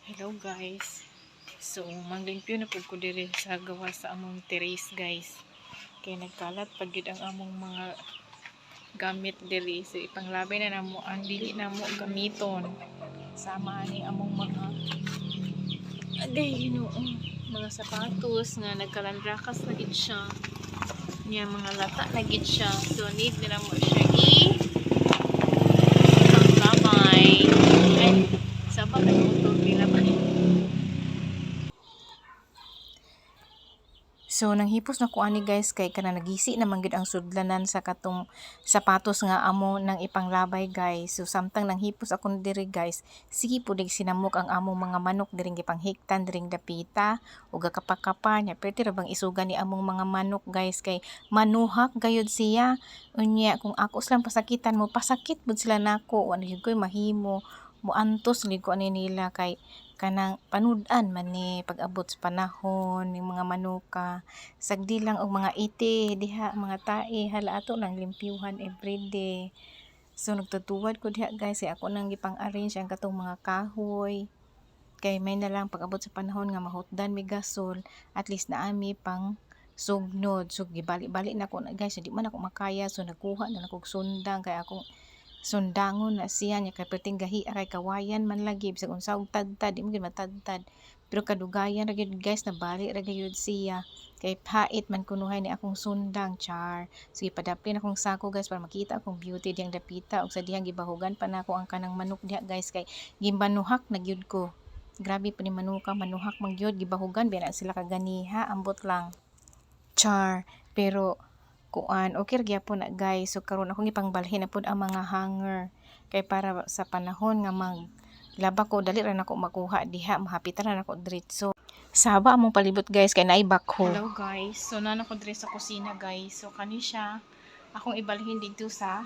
Hello guys. So manglimpyo na pud ko diri sa gawa sa among terrace guys. Kay nagkalat pag gid ang among mga gamit diri. So ipanglabay na namo ang dili namo gamiton. Sama ani among mga mga sapatos nga nagkalandrakas na gid siya. Niya mga lata na gid siya. So need na namo siya panglabay. Ay, sabag ang motor nila ba? So nanghipos na ko ani guys kay kana nagisi naman gid ang sudlanan sa katong sapatos nga amo nang ipanglabay guys. So samtang nanghipos ako diri guys, sige pudig sinamok ang among mga manok diring gipanghiktan diring dapita ug gakapa-kapa nya perti ra bang isuga ni among mga manok guys kay manuhak gayud siya. Unya kung ako silang pasakitan mo pasakit bud sila nako ano gyud koy mahimo muantos gid ko ani nila kay kanang panud-an man ni pag-abot sa panahon ng mga manuka sagdi lang og mga iti diha mga tae hala ato lang limpyuhan everyday. So nagtutuwad ko diha guys kay ako nang gipang-arrange ang katong mga kahoy kay may na lang pag-abot sa panahon nga mahutdan mi gasol at least naami pang sugnod. So gibali-bali na ko na guys di man ako makaya so nagkuha na ako og sundang kay akong sundangon na siya nya kay perting gahi kay kawayan man lagi bisag unsa og tadtad di mo gid matadtad pero kadugayan ra gyud guys nabali ra gyud siya kay pait man kunuhay ni akong sundang char. Sige padaplin akong sako guys para makita akong beauty diyang dapita ug sa dihang gibahugan pa nako ang kanang manok diha guys kay gimbanuhak na gyud ko. Grabe pa ni manuka manuhak man gyud gibahugan biya na sila kaganiha ambot lang char. Pero kuan okay ra gyapon na guys. So karon akong ipangbalhin na pud ang mga hanger kay para sa panahon nga maglaba ko dali ra nako makuha diha mahapitan ra nako diretso. Saba among palibot guys kay naay bakho. Hello guys. So na nako diri sa kusina guys. So kani siya akong ibalhin dito sa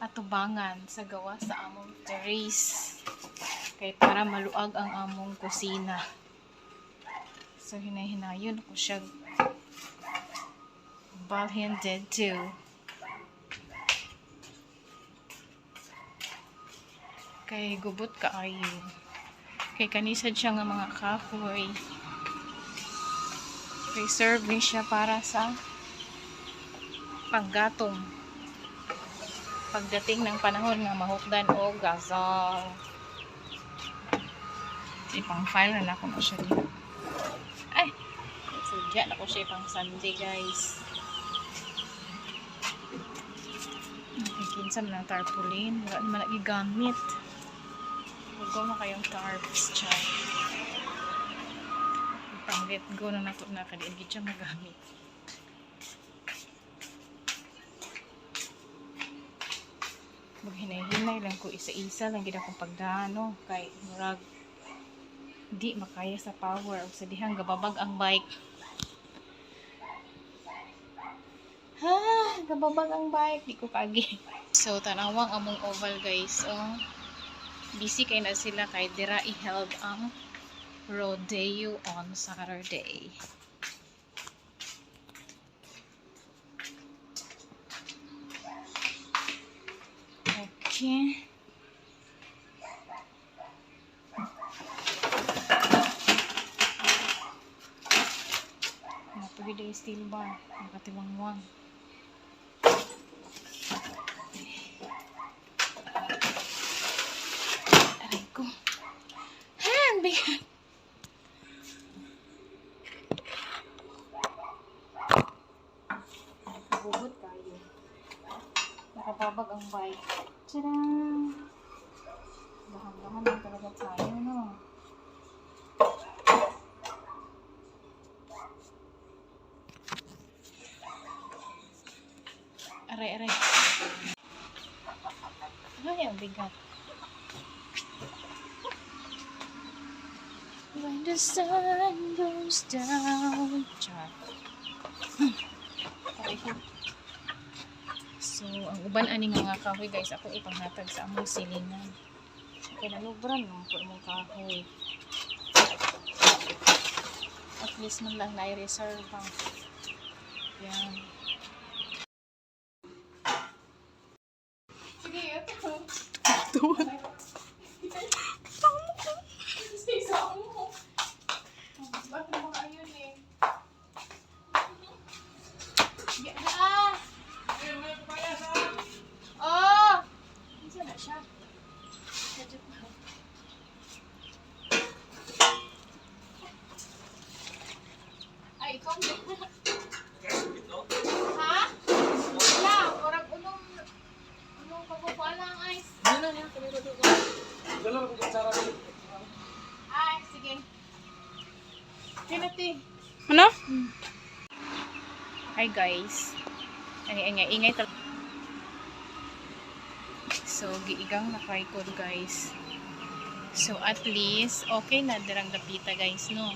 atubangan sa gawa sa among terrace kay para maluag ang among kusina. So hinay-hinayon ko siya balhin dito. Kay gubot kaayo. Kay kanisad siya nga mga kahoy. Reserve ni siya para sa paggatong. Pagdating ng panahon nga mahukdan o gasol. Ipang file na ako na siya dito. Ay! Sadya na ko siya ipang Sunday guys. Kinsa man ang tarpaulin, wala naman nagigamit. Huwag mo kayong tarps siya. Ipang let go na nato na kadiagid siya magamit. Maghinay-hinay lang ko isa-isa lang gid akong pagdano kay murag di makaya sa power o sa dihang gababag ang bike. Gababag ang bike, di ko kagi. So, tanawang among oval guys. Busy kay na sila kay dira i-held ang rodeo on Saturday. Okay. Napagod yung steel bar. Nakatiwangwang. Bubot kayo. Nakababag ang bike. Tadaan! Dahan-dahan lang talaga tayo, no? Aray. Ay, ang bigat. When the sun goes down. Char. Aray ko. So, ang uban ani nga kahoy guys, ako ipanghatag sa among silingan. Kaya nanubran mo po mong kahoy. At least man lang na-reserve ang. Yan. Sige, ito. Tuwan. te. Ano? Hi guys. Ingay talaga. So, giigang na tripod guys. So, at least, okay na dirang dapita guys, no?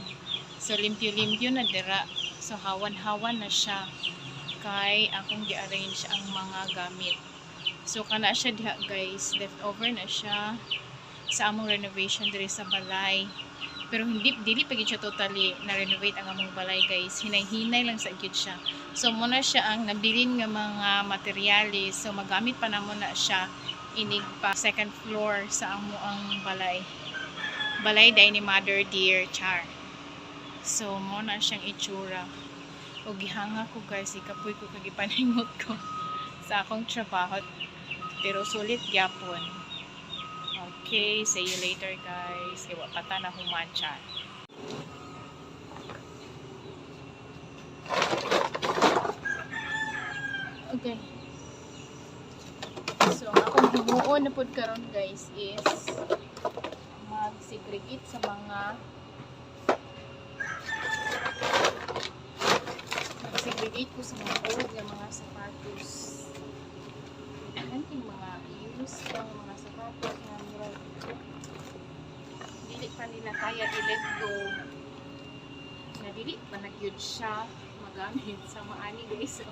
So, limpyo-limpyo na dira. So, hawan-hawan na siya. Kay akong gi-arrange ang mga gamit. So, kana siya diha guys. Leftover na siya sa among renovation diri sa balay. Pero dili pa gid siya totally na renovate ang among balay guys. Hinay-hinay lang sa gid siya. So muna siya ang nabilin nga mga materyales. So magamit pa namo na siya inig pa second floor sa amo ang balay. Balay day ni Mother Dear Char. So muna siyang itsura. O gihanga ko guys, ikapoy ko kagipaningot ko sa akong trabaho. Pero sulit gyapon. Okay, see you later guys. Iwa pata na humanchan. Okay. So, ang akong himuon na pod karon guys is mag-segregate sa mga mag-segregate ko sa mga old nga mga sapatos. Anting mga use pang mga sapatos na dili pa nila kaya i-let go na dili pa nagyud siya magamit sa maani guys. So,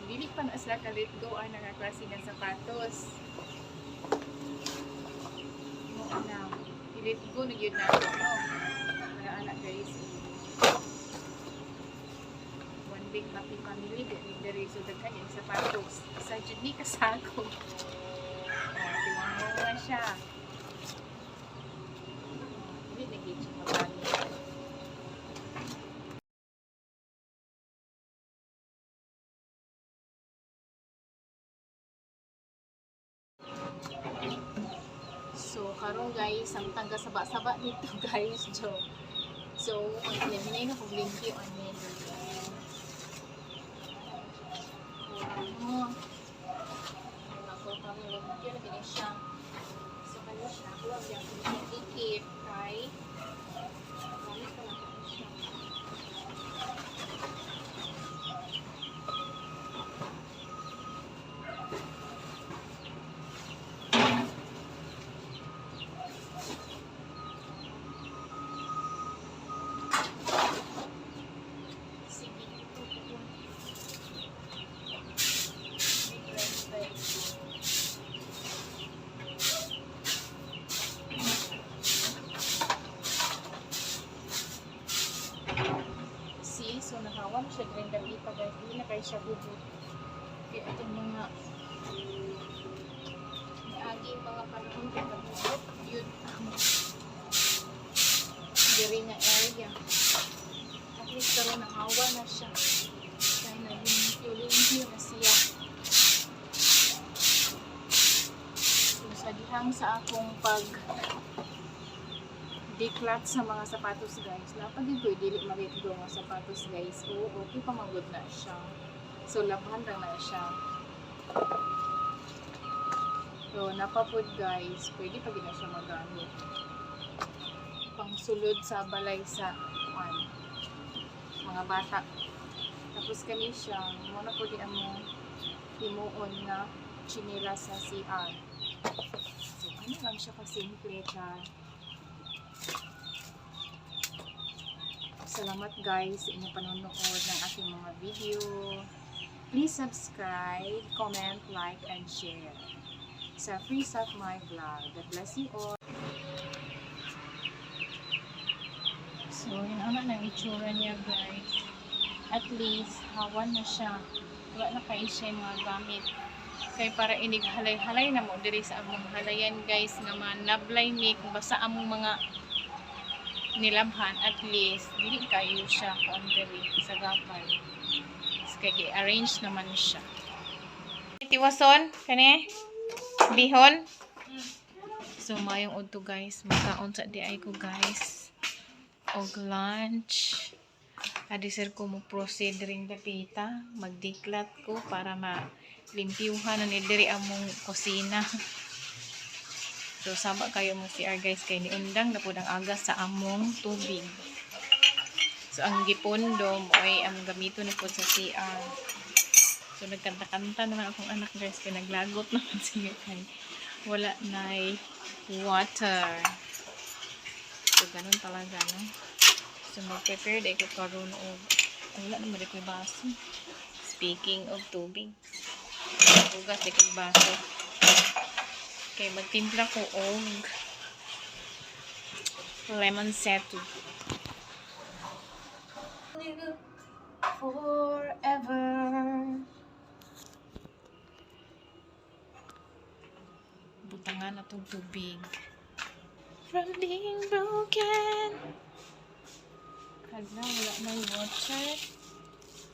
dili pa na sila ka-let go ang nakaklase ng sapatos. Mo na i-let go na yun na para anak guys. One big happy family diri so daghan yung sapatos. Sa jud ni kasako. Tiwang mo siya. So, karon guys, ang tangga saba-saba dito guys, so hinay na kong limpyo anin. Ako kami limpyo na gini siya. So, kanya siya, huwag yan kong ikip kay gamit ko lang siya. So, nakawan siya rin dapita guys. Hindi na kayo siya bubot. Kaya itong mga niagi mga panahon kaya nabubot. Yun ang diri na area. At least karoon nakawa na siya. Kaya nalimpyo na siya. So, sa dihang sa akong declut sa mga sapatos guys. Napagin ko dili ma-let go nga sapatos guys. Oo, okay pa magod na siya. So labhan lang na siya. So napapod guys, pwede pa gid na siya magamit. Pangsulod sa balay sa mga bata. Tapos kani siya, muna po di among himuon nga chinila sa CR. So ano lang siya ka-simple ka. Salamat guys sa inyong panonood ng aking mga video. Please subscribe, comment, like, and share sa Free Stuff My Vlog. God bless you all. So, yun ang itsura niya guys. At least, hawan na siya. Wala na kayo siya mga gamit. Kaya para inig halay-halay na mo diri sa among halayan guys nga manablay ni kung basa among mga nilabhan, at least dili kayo siya on diri sa gapay. Kaya arrange naman siya. Tiwason kani bihon. So mayong udto guys, makaon sa di ay ko guys og lunch. Adi sir ko mo proceed ring dapita, magdiklat ko para malimpyuhan na ni diri among kusina. So, saba kayo mo CR guys kay niundang na po ang agas sa among tubig. So ang gipondom ay ang gamito ni po sa CR. So nagkanta-kanta naman akong anak guys, pinaglagot naman siya kay wala na water. So ganun talaga, no? So mag-prepare day ko karon og wala naman rin ko baso. Speaking of tubig, hugas day ko baso. Okay, magtimpla ko og lemon settle. Forever. Butangan na itong tubig. From being broken. Kagna, wala na water.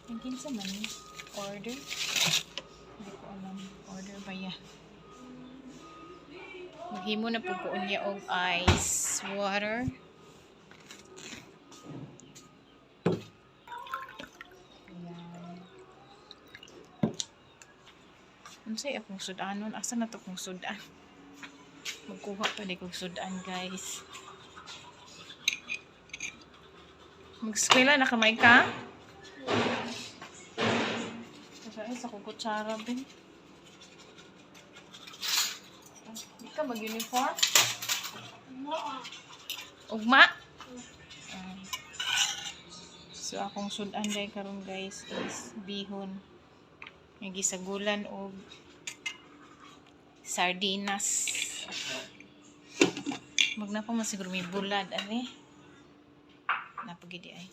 Naging sa man. Order. Hindi ko alam. Order ba yan? Maghimo na po ko niya og ice water. Ayan. Ano sa'yo akong sudanon? Asa na ito kong sudan? Magkuha pa di kong sudan, guys. Mag-eskwela na kamay ka? Kasi sa kukutsara, Ben. Di ka mag-uniform? Ugma? So, akong sudan day karon guys is bihon. May gisagulan o sardinas. Magna pa man siguro may bulad, ani? Napagidi ay.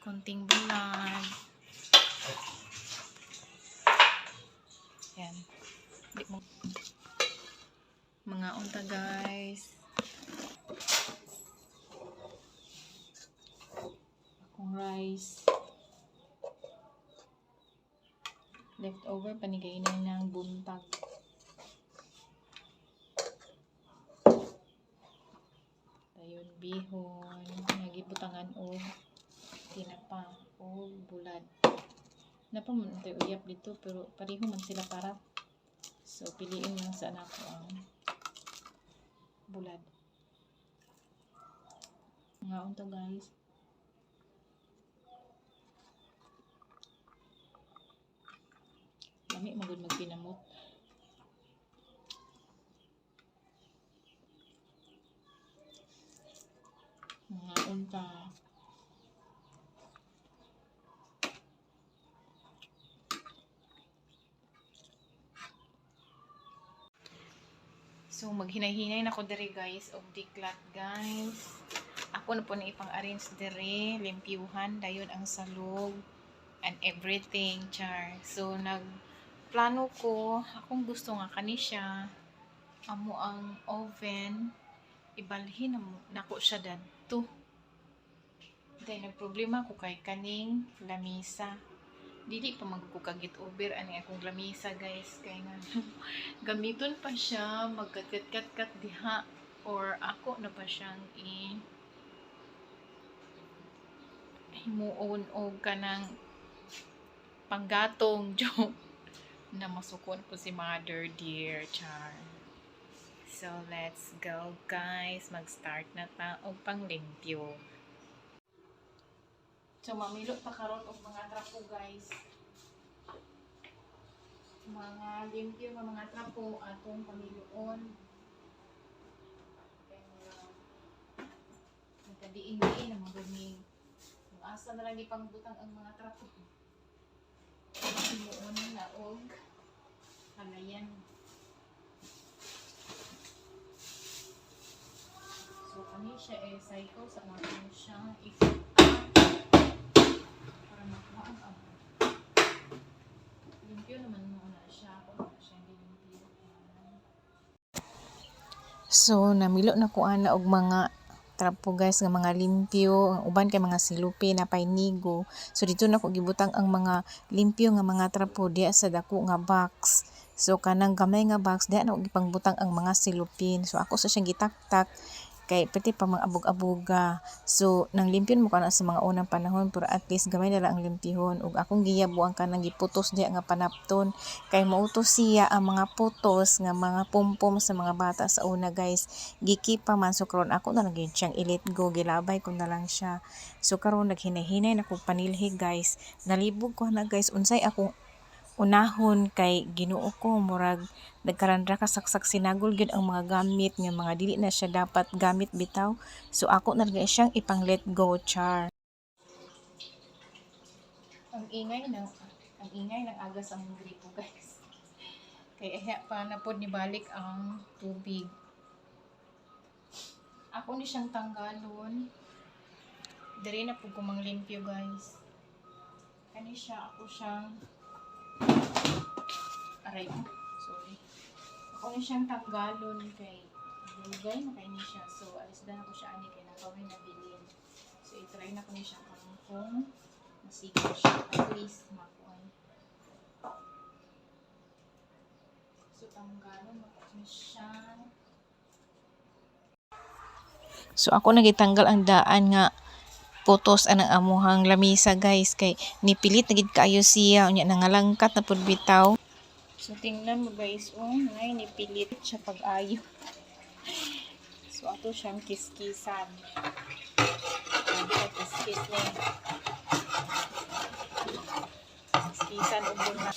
Konting bulad. Yan. Mga unta guys. Akong rice. Leftover panigainan ng buntag. Ayun, bihon, nagibutangan o tinapa o bulad. Napaman tayo uyap dito pero pareho man sila para. So piliin lang sa anak ko ang bulad. Mga unta guys. Lami magud magpinamot. Mga unta. So maghinay-hinay na ko diri guys og diklat guys. Ako na po na ipang-arrange diri, limpyuhan dayon ang salog and everything, char. So nagplano ko, akong gusto nga kani siya amo ang oven ibalhin nako siya dadto. Dahil nagproblema ko kay kaning lamisa. Dili pa magkukagit over ani akong lamisa guys kay nga gamiton pa siya magkat-kat diha or ako na pa siyang himuon og kanang panggatong joke na masukon po si mother dear char. So let's go guys, mag-start na ta og panglimpyo. So mamilot pa karon og mga trapo guys. Mga limpyo nga mga trapo atong pamiluon. Nagkadiin-diin ang maguming. Kung asa na lang ipangbutang ang mga trapo. Pamiluon na og halayan. So kani siya cycle sa mga siyang makuha ang abo. Limpyo naman muna siya. Kung na siya limpyo. So, namilo na ko ana og mga trapo guys nga mga limpyo. Ang uban kay mga silupi na painigo. So, dito na ko gibutang ang mga limpyo nga mga trapo diya sa dako nga box. So, kanang gamay nga box diya na ko gipangbutang ang mga silupin. So, ako sa siyang gitaktak kay pati pa mga abog-abuga. So nang limpyon mo kana sa mga unang panahon pero at least gamay na lang ang limpyhon ug akong giyabuan kanang giputos diha nga panapton kay mautos siya ang mga putos nga mga pumpom sa mga bata sa una guys. Gikipa man so karon ako na lang gyud siyang i-let go, gilabay ko na lang siya. So karon naghinay-hinay na ko panilhi guys. Nalibog ko na guys unsay akong unahon kay Ginoo ko murag nagkarandra ka saksak sinagol gyud ang mga gamit nga mga dili na siya dapat gamit bitaw. So ako na lang siyang ipang let go char. Ang ingay ng agas ang gripo guys. Kay pa na pod ni balik ang tubig. Ako ni siyang tanggalon. Diri na po ko manglimpyo guys. Kani siya ako siyang aray mo. Sorry. Ako ni siyang tanggalon kay bulgay na kay ni siya. So alis na ako siya ani kay nakaway na bilin. So i-try na ko ni siya kung masigaw siya at least makuan. So tanggalon ako ni siya. So ako nagitanggal ang daan nga putos anang amuhang lamisa guys kay nipilit na gid kaayo siya unya nangalangkat na pud bitaw. So tingnan mo guys ngay nipilit siya pag-ayo. So ato siyang kiskisan. Kiskis ni. Kiskisan ug na.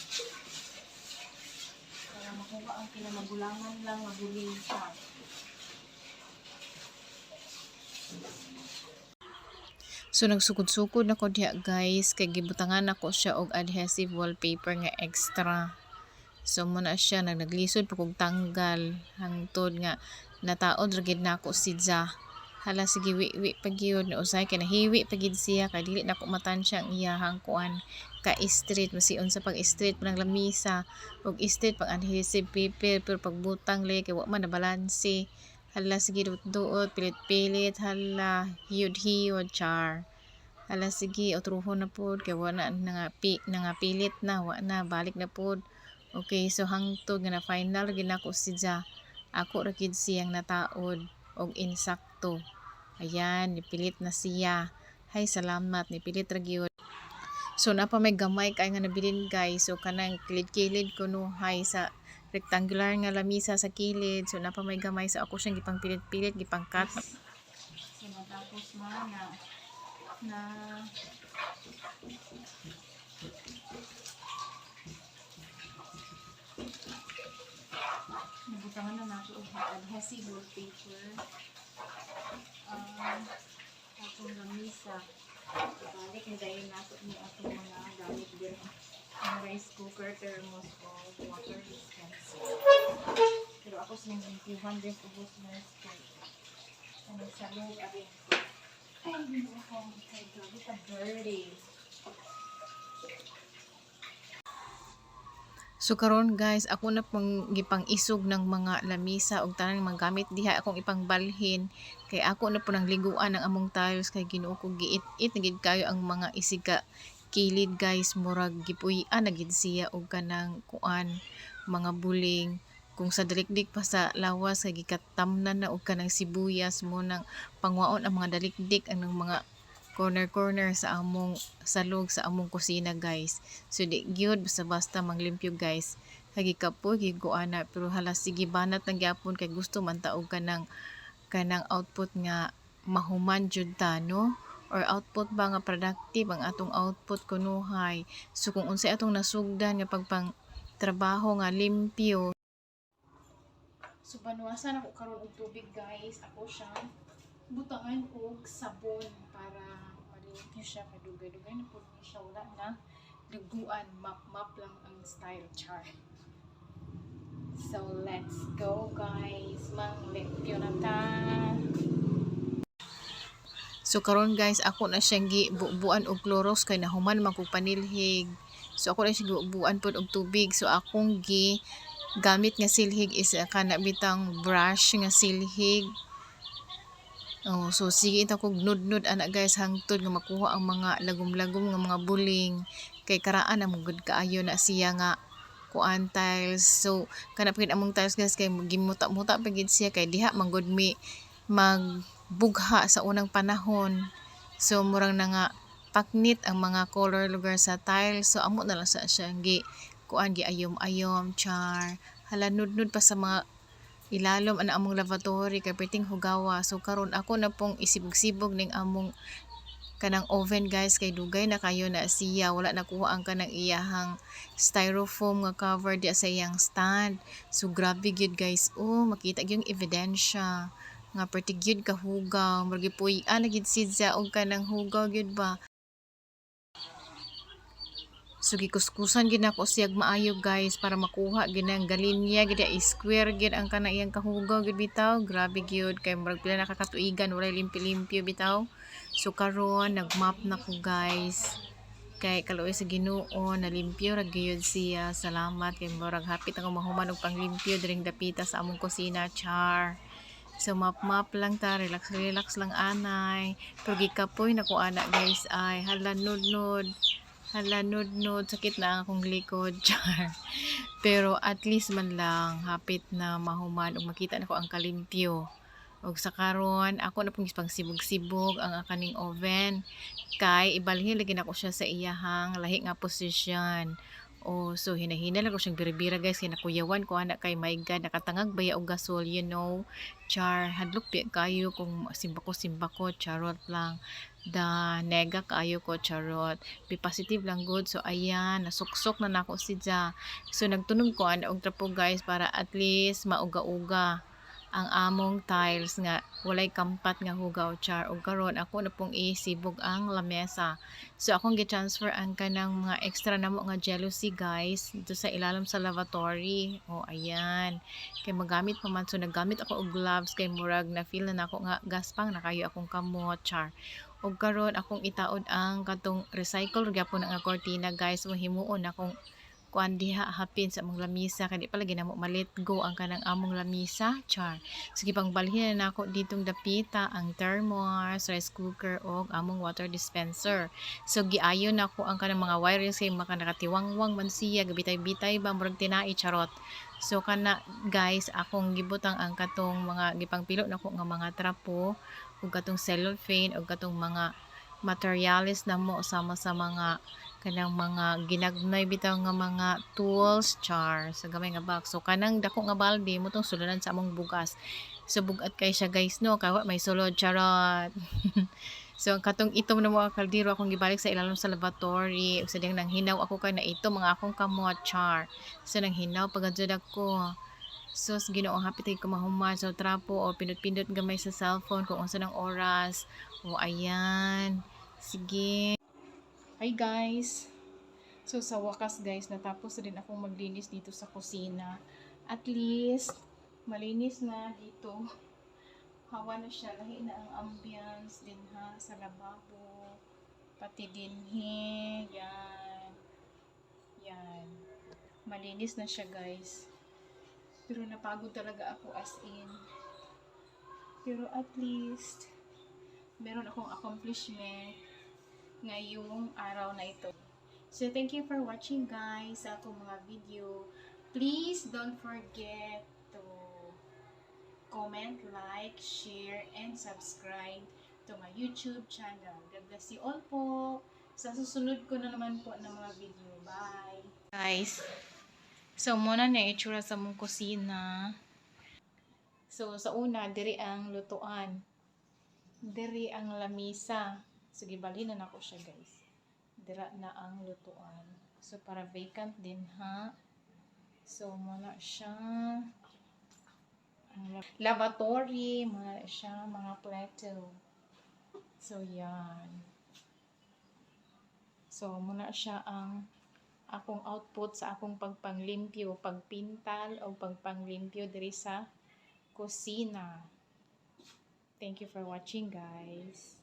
Para makuha ang kinamagulangan lang mabuling siya. So nagsukod-sukod ako diha guys kay gibutangan ako siya og adhesive wallpaper nga extra. So muna siya naglisod pa kog tanggal hangtod nga nataod ra gid nako sidya. Hala sige wi pa gyud usay kay nahiwi pa gid siya kay dili nako matansya ang iyahang kuan ka straight masiun sa pag straight panang lamisa og straight pang adhesive paper pero pagbutang le kay wa man na balanse. Hala sige duot pilit-pilit hala hiyod-hiyod char. Hala sige otruhon na pod kay wala nga pilit na wa na balik na pod. Okay so hangtod nga na final gid nako sidya. Ako ra gid siyang nataod og insakto. Ayan nipilit na siya. Hay salamat nipilit ra gyud. So napa may gamay kay nga nabilin guys. So kanang kilid-kilid kuno hay sa rectangular nga lamisa sa kilid. So napa may gamay sa ako siyang gipang pilit-pilit gipang cut. So natapos na nabutangan na nato og adhesive wallpaper. Atong lamisa. Balik na dayon nato ni atong mga gamit din. Ang rice cooker, thermos, o water dispenser. Pero ako silang 200 ubos na straight. Ano sa loob abin ko. Ay, hindi ako. Ay, grabe ka dirty. So karon guys, ako na pang gipang isog ng mga lamisa og tanan mga gamit diha akong ipang balhin kay ako na po nang liguan ng among tiles kay Ginoo ko giit-it na gid kayo ang mga isiga kilid guys murag gipuy-an na gid siya og kanang kuan mga buling kung sa dalikdik pa sa lawas kay gikatamnan na og kanang sibuyas mo nang pangwaon ang mga dalikdik anong mga corner sa among salog sa among kusina guys. So di gyud basta manglimpyo guys. Kay gikapoy giguana pero hala sige banat lang gyapon kay gusto man ta og kanang output nga mahuman jud ta no or output ba nga productive ang atong output kunuhay. So kung unsay atong nasugdan nga pagpang trabaho nga limpyo. So banuasan ako karon og tubig guys. Ako siya butangan og sabon para malimpyo siya kadugay-dugay na po siya wala na liguan map lang ang style char. So let's go guys manglimpyo na ta. So karon guys ako na siyang gibubuan og Clorox kay nahuman man kog panilhig. So ako na siyang gibubuan pod og tubig. So akong gamit nga silhig is kana bitang brush nga silhig. Oh, so sige ito kog nudnud ana guys hangtod nga makuha ang mga lagom-lagom nga mga buling kay karaan na mugod kaayo na siya nga kuan tiles. So kana pagid among tiles guys kay gimuta-muta pagid siya kay diha manggod mi magbugha sa unang panahon. So murang na nga paknit ang mga color lugar sa tile. So amo na lang sa siya gi kuan gi ayom-ayom char. Hala nudnud pa sa mga ilalom ana among lavatory kay perting hugawa. So karon ako na pong isibog-sibog ning among kanang oven guys kay dugay na kayo na siya, wala nakuha ang kanang iyahang styrofoam nga cover di sa iyang stand. So grabe gyud guys, oh makita gyud yung ebidensya nga perti gyud ka hugaw, murag gipuy-an na gyud siya og kanang hugaw gyud ba. So gikuskusan gid nako siyag maayo guys para makuha gid ang galinya gid square gid ang kana iyang kahugaw gid bitaw. Grabe gyud kay murag pila nakakatuigan walay limpi-limpyo bitaw. So karon nagmap na ko guys. Kay kaluoy sa Ginoo nalimpyo ra gyud siya. Salamat kay murag hapit ako mahuman og panglimpyo diring dapita sa among kusina char. So map-map lang ta, relax lang anay. Pero gikapoy na ko ana guys ay hala nudnud. Hala nudnud sakit na ang akong likod char. Pero at least man lang hapit na mahuman ug makita nako ang kalimpyo. Og sa karon ako na pong pang sibog-sibog ang akaning oven kay ibalhin lagi nako siya sa iyahang lahi nga posisyon. Oh, so hinahina lang ko siyang biribira guys kay nakuyawan ko ana kay my god nakatangag baya og gasol you know. Char hadlok pi kayo kung simba ko charot lang. Da nega kayo ko charot. Be positive lang good. So ayan nasuksok na nako si Ja. So nagtunog ko ana og trapo guys para at least mauga-uga ang among tiles nga walay kampat nga hugaw char og karon ako na pong isibog ang lamesa. So akong gi-transfer ang kanang mga extra namo nga jealousy guys dito sa ilalim sa lavatory. Oh ayan. Kay magamit pa man so naggamit ako og gloves kay murag na feel na nako nga gaspang na kayo akong kamot char. Og karon akong itaod ang katong recycle gyapon nga cortina guys himuon akong kuan diha hapin sa among lamisa kay di pala ginamo ma-let go ang kanang among lamisa char. Sige pang balhin na nako ditong dapita ang thermos, rice cooker og among water dispenser. So giayon nako ang kanang mga wires kay maka nakatiwangwang man siya gabitay-bitay ba murag tinai charot. So kana guys akong gibutang ang katong mga gipangpilo nako nga mga trapo ug katong cellophane ug katong mga materials na mo sama sa mga kanang mga ginagnay bitaw nga mga tools char sa gamay nga box. So kanang dako nga balde mo tong suludan sa among bugas. So bugat kay siya guys no kay may sulod charot. So ang katong itom na mga kaldero akong gibalik sa ilalim sa lavatory ug sa diyang nang hinaw ako kay na ito mga akong kamot char. So nang hinaw pagadzud ako. So sa Ginoo hapit ko mahuman sa trapo o pindot-pindot gamay sa cellphone kung unsa nang oras. O ayan. Sige. Hi guys. So sa wakas guys natapos na din akong maglinis dito sa kusina. At least malinis na dito. Hawa na siya. Lahi na ang ambience din ha sa lababo. Pati din yan. Yan. Malinis na siya guys. Pero napagod talaga ako as in. Pero at least meron akong accomplishment ngayong araw na ito. So thank you for watching guys sa akong mga video. Please don't forget to comment, like, share, and subscribe to my YouTube channel. God bless you all po. Sa susunod ko na naman po ng mga video. Bye! Guys, so muna na itsura sa mong kusina. So sa una, diri ang lutuan. Diri ang lamisa. So gibalhin na nako siya guys. Dira na ang lutuan. So para vacant din ha. So muna siya lavatory, muna siya mga plato. So yan. So muna siya ang akong output sa akong pagpanglimpyo, pagpintal o pagpanglimpyo diri sa kusina. Thank you for watching guys.